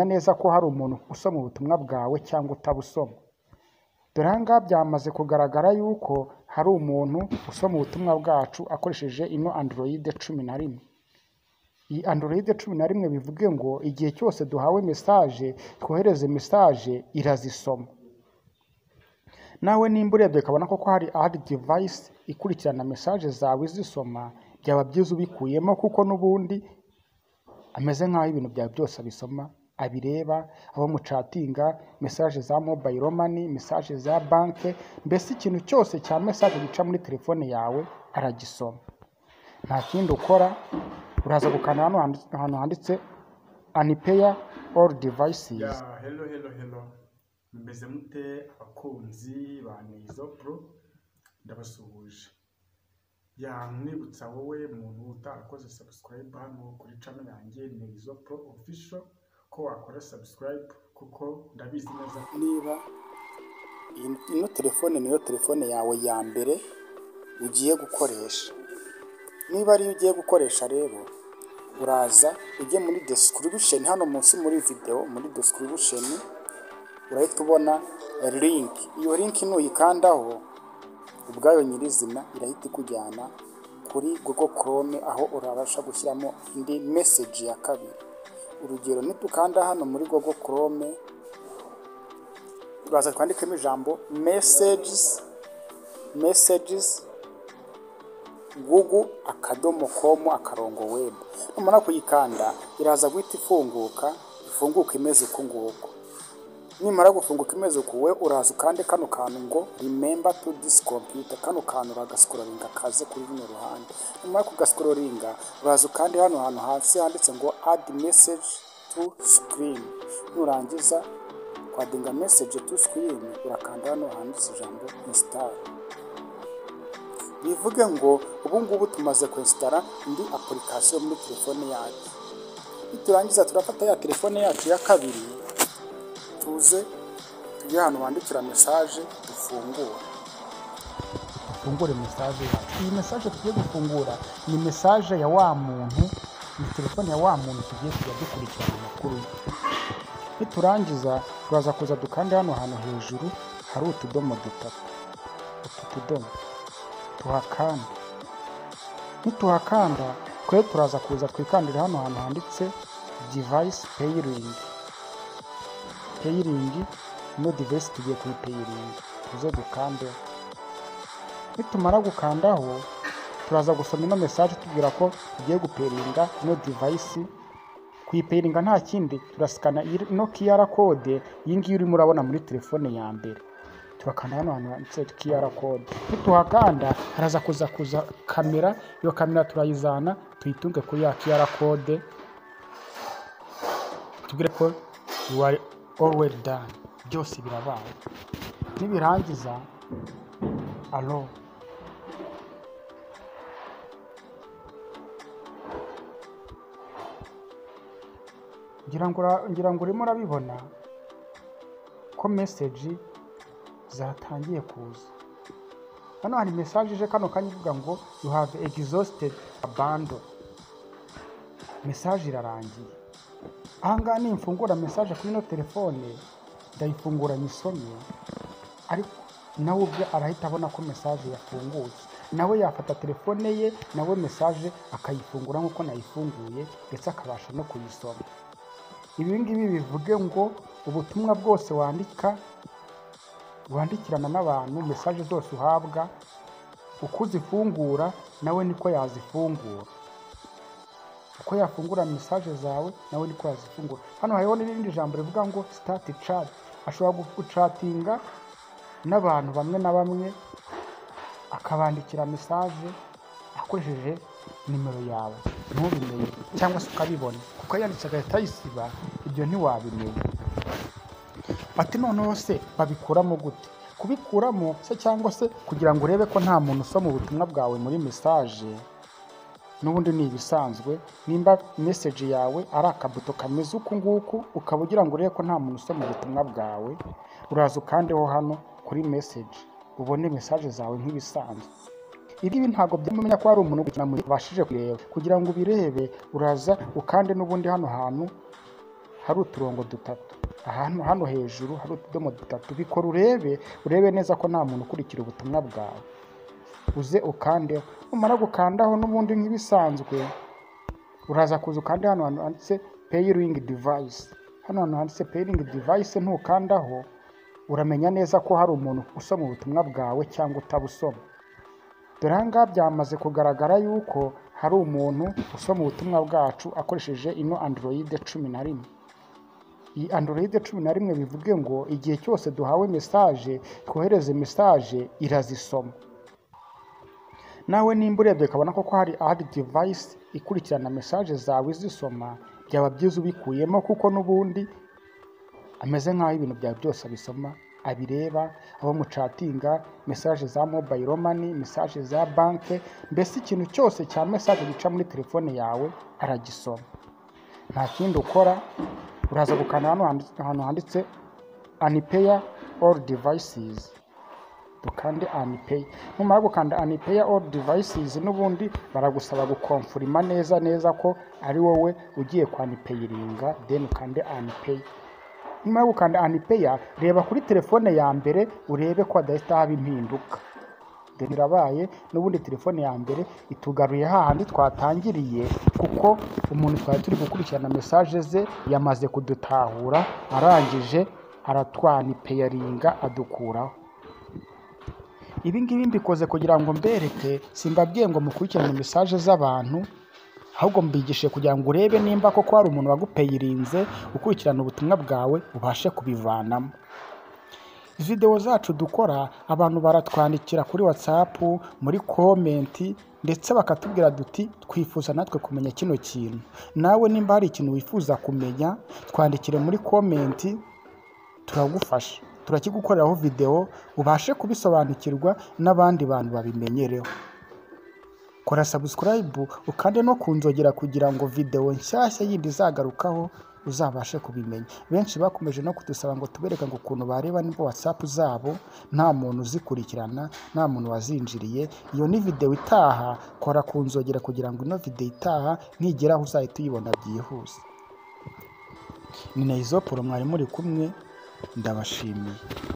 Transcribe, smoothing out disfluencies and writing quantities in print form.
neza ko hari umuntu usoma ubutumwa bwawe cyangwa utabusoma. Dore aha ngaha byamaze kugaragara yuko hari umuntu usoma ubutumwa bwacu akoresheje ino Android 11. Iyi Android 11 bivuge ngo igihe cyose duhawe message twohereze message irazisoma. Nawe nimba urebye ukabona ko hari ad device ikurikirana message zawe izisoma, byaba byiza ubikuyemo kuko n'ubundi ameze nk'aho ibintu byawe byose abisoma, abireba, abo mucatinga, message za mobile money, message za banke, mbese ikintu cyose cya message gica muri telefone yawe aragisoma. Nta kindi ukora, uraza gukanda hano handitse unpair all devices. Hello. Mbeze mute abakunzi ba Neizo Pro, ndabasuhuje. Mwibutsa wowe muntu utarakoze subscribe hano kuri channel yanjye Neizo Pro Official ko wakora subscribe kuko ndabizi neza Niba ino telefone niyo telefone yawe ya mbere ugiye gukoresha. Niba ari ugiye gukoresha rero, uraza ujye muri description hano munsi muri video, muri description urahita ubona link. Iyo link nuyikandaho ubwayo nyirizina irahita ikujyana kuri Google Chrome aho urabasha gushyiramo indi message ya kabiri. Urugero nitukanda hano muri Google Chrome uraza kwandikamo ijambo messages google.com web. Numara kuyikanda iraza guhita ifunguka imeze uku nguku. Nimara gufunguka imeze uku, we uraza ukande kano kantu ngo remember to this computer. Kano kantu uragascrollinga kaze kuri runo ruhande. Nimara kugascrollinga uraza ukande hano hantu hasi handitse ngo add message to screen. Nurangiza kwadinga message to screen urakanda hano handitse ijambo install. Bivuge ngo ubu ngubu tumaze kuinstalla indi application muri telefone yacu. Niturangiza turafata ya telefone yacu ya kabiri, tuze tujye hano bandikira message dufungure message yacu. Iyi message tugiye gufungura ni message ya wa muntu, ni telefone ya wa muntu tugiye kujya dukurikirana amakuru. Niturangiza turaza kuza dukande hano hantu hejuru hari utudomo dutatu. Utudomo tuhakanda. Nituhakanda kwe turaza kuza twikandira hano hantu handitse device pairing. No device tugiye kuri pairing, tuze dukande. Nitumara gukandaho turaza gusoma ino message tubwira ko tugiye gupairinga no device. Kuyipairinga nta kindi, turasikana ino QR code iyi ngiyi urimo urabona muri telefone ya mbere. Turakanda hano hantu handitse QR code. Nituhakanda haraza kuza kamera. Iyo kamera turayizana tuyitunge kuri ya QR code, tubwire ko you are all well done. Byose birabaye. Nibirangiza allo ngira ngo urimo urabibona ko message zatangiye kuza. Hano hari message ije kano kanya ivuga ngo you have exhausted a bundle. Message irarangiye. Ahanga ni mfungura message kuri no telefone, ndayifungura nyisomye, ariko nawe ubwe arahita abona ko message yafungutse. Nawe yafata telefone ye, nawe message akayifungura nkuko nayifunguye, ndetse akabasha no kuyisoma. Ibi ngibi bivuge ngo ubutumwa bwose wandikirana n'abantu, message zose uhabwa, uko uzifungura nawe niko yazifungura. Uko yafungura message zawe nawe niko yazifungura. Hano hariho n'irindi jambo rivuga ngo start chat. Ashobora guchatinga n'abantu bamwe na bamwe akabandikira message akoresheje nimero yawe ntubimenye, cyangwa se ukabibona kuko yanditse agahita yisiba, ibyo ntiwabimenya. Ati noneho se babikuramo gute? Kubikuramo se cyangwa se kugira ngo urebe ko nta muntu usoma ubutumwa bwawe muri message, n'ubundi ni ibisanzwe. Nimba message yawe ari akabuto kameze uku nguku, ukaba ugira ngo urebe ko nta muntu usoma ubutumwa bwawe, uraza ukandeho hano kuri message ubone message zawe nk'ibisanzwe. Ibi ntago byamenya ko ari umuntu ubashije kureba. Kugira ngo ubirebe uraza ukande n'ubundi hano hantu hari uturongo dutatu, ahantu hano hejuru hari utudomo dutatu. Bikora urebe neza ko nta muntu ukurikira ubutumwa bwawe, uze ukandeho. Numara gukandaho n'ubundi nk'ibisanzwe uraza kuza ukande hano handitse pairing device. Hano handitse pairing device ntukandaho, uramenya neza ko hari umuntu usoma ubutumwa bwawe cyangwa utabusoma. Dore aha ngaha byamaze kugaragara yuko hari umuntu usoma ubutumwa bwacu akoresheje ino Android 11. Iyi Android 11 bivuge ngo igihe cyose duhawe message, twohereze message irazisoma. Nawe nimba urebye ukabona ko hari device ikurikirana message zawe zisoma, byaba byiza ubikuyemo, kuko n'ubundi ameze nk'aho ibintu byawe byose abisoma, abireba, abo mucatinga, message za mobile money, message za banke, mbese ikintu cyose cya message gica muri telefone yawe aragisoma. Nta kindi ukora, uraza gukanda hano handitse unpair all devices. Dukande unpay. Numara gukanda unpair all devices, n'ubundi baragusaba gukonfirma neza ko ari wowe ugiye kwanipayinga, then ukande unpay. Numara gukanda unpair, reba kuri telefone ya mbere urebe ko adahita haba impinduka. Then irabaye, n'ubundi telefone ya mbere itugaruye hahandi twatangiriye, kuko umuntu twari turi gukurikirana message ze yamaze kudutahura, arangije aratwanipayiringa adukuraho. Ibi ngibi mbikoze kugira ngo mbereke, simbabwiye ngo mukurikirane message z'abantu, ahubwo mbigishe kugira ngo urebe nimba koko hari umuntu wagupayirinze ukurikirana ubutumwa bwawe ubashe kubivanamo. Video zacu dukora abantu baratwandikira kuri WhatsApp, muri comment, ndetse bakatubwira duti twifuza natwe kumenya kino kintu. Nawe nimba hari ikintu wifuza kumenya, twandikire muri comment, turagufasha, turakigukoreraho video ubashe kubisobanukirwa n'abandi bantu babimenyereho. Kora subscribe ukande no kunzogera kugira ngo video nshyashya yindi zagarukaho uzabashe kubimenya. Benshi bakomeje no kudusaba ngo tubereka ngo ukuntu bareba nimba WhatsApp zabo nta muntu uzikurikirana, nta muntu wazinjiriye. Iyo ni video itaha, kora kunzogera kugira ngo ino video itaha nigeraho uzahita uyibona byihuse. Ni Naizo Pro mwari muri kumwe, ndabashimiye.